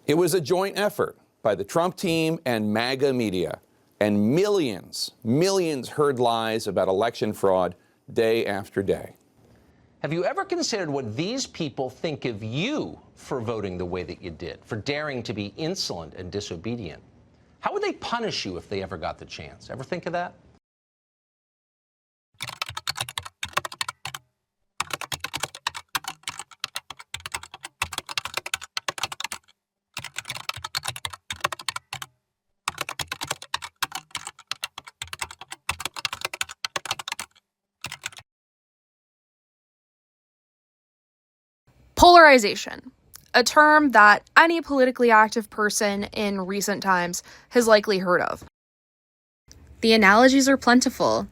It was a joint effort by the Trump team and MAGA media, and millions heard lies about election fraud day after day. Have you ever considered what these people think of you for voting the way that you did, for daring to be insolent and disobedient? How would they punish you if they ever got the chance? Ever think of that? Polarization, a term that any politically active person in recent times has likely heard of. The analogies are plentiful.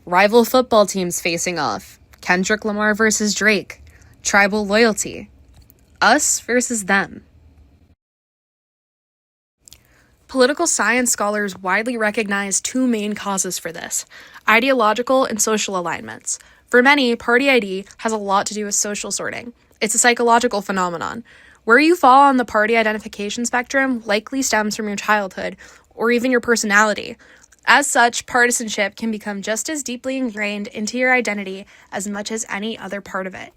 Rival football teams facing off, Kendrick Lamar versus Drake, tribal loyalty, us versus them. Political science scholars widely recognize two main causes for this: ideological and social alignments. For many, party ID has a lot to do with social sorting. It's a psychological phenomenon. Where you fall on the party identification spectrum likely stems from your childhood or even your personality. As such, partisanship can become just as deeply ingrained into your identity as much as any other part of it.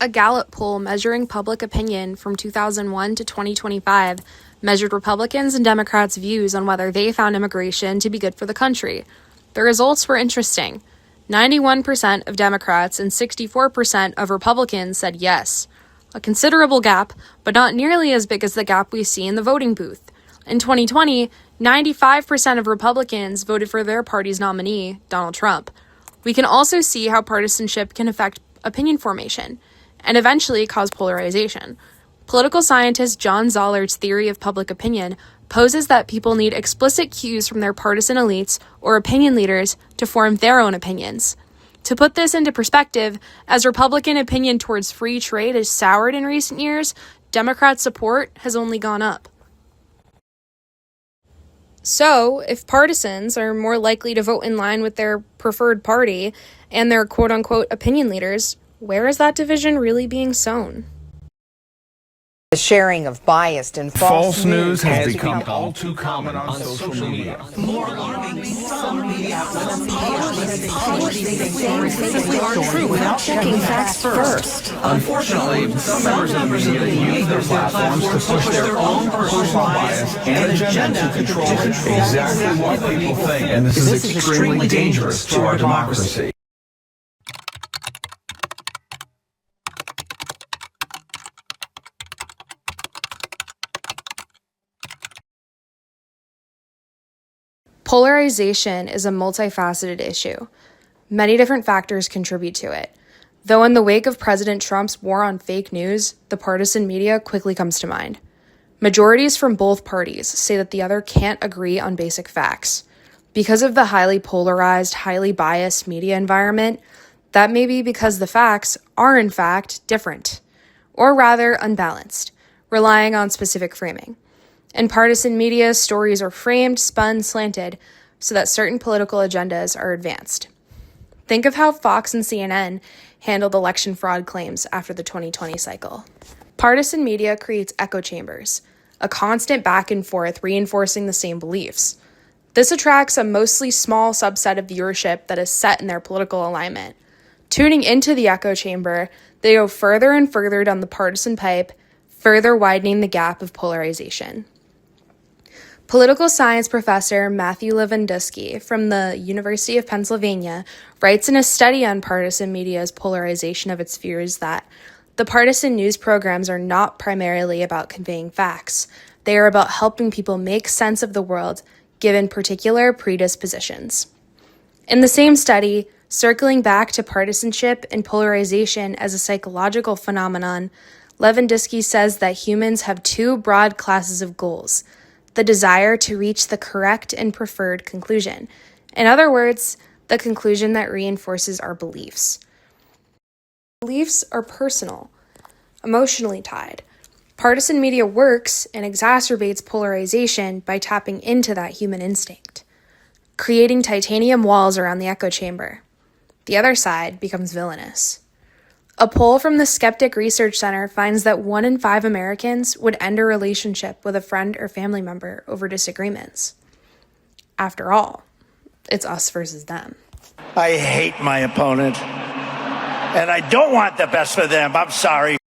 A Gallup poll measuring public opinion from 2001 to 2025 measured Republicans and Democrats' views on whether they found immigration to be good for the country. The results were interesting. 91% of Democrats and 64% of Republicans said yes. A considerable gap, but not nearly as big as the gap we see in the voting booth. In 2020, 95% of Republicans voted for their party's nominee, Donald Trump. We can also see how partisanship can affect opinion formation and eventually cause polarization. Political scientist John Zollard's theory of public opinion poses that people need explicit cues from their partisan elites or opinion leaders to form their own opinions. To put this into perspective, as Republican opinion towards free trade has soured in recent years, Democrat support has only gone up. So, if partisans are more likely to vote in line with their preferred party and their quote-unquote opinion leaders, where is that division really being sown? The sharing of biased and false news has become all too common on social media. More alarming, some media outlets are true without checking facts first. Unfortunately, some members of the media use their platforms to push their own personal bias and agenda to control exactly what people think, and this is extremely dangerous to our democracy. Polarization is a multifaceted issue. Many different factors contribute to it. Though in the wake of President Trump's war on fake news, the partisan media quickly comes to mind. Majorities from both parties say that the other can't agree on basic facts. Because of the highly polarized, highly biased media environment, that may be because the facts are in fact different, or rather unbalanced, relying on specific framing. In partisan media, stories are framed, spun, slanted, so that certain political agendas are advanced. Think of how Fox and CNN handled election fraud claims after the 2020 cycle. Partisan media creates echo chambers, a constant back and forth reinforcing the same beliefs. This attracts a mostly small subset of viewership that is set in their political alignment. Tuning into the echo chamber, they go further and further down the partisan pipe, further widening the gap of polarization. Political science professor Matthew Lewandowski from the University of Pennsylvania writes in a study on partisan media's polarization of its views that the partisan news programs are not primarily about conveying facts. They are about helping people make sense of the world given particular predispositions. In the same study, circling back to partisanship and polarization as a psychological phenomenon, Lewandowski says that humans have two broad classes of goals: the desire to reach the correct and preferred conclusion. In other words, the conclusion that reinforces our beliefs. Beliefs are personal, emotionally tied. Partisan media works and exacerbates polarization by tapping into that human instinct, creating titanium walls around the echo chamber. The other side becomes villainous. A poll from the Skeptic Research Center finds that 1 in 5 Americans would end a relationship with a friend or family member over disagreements. After all, it's us versus them. I hate my opponent, and I don't want the best for them. I'm sorry.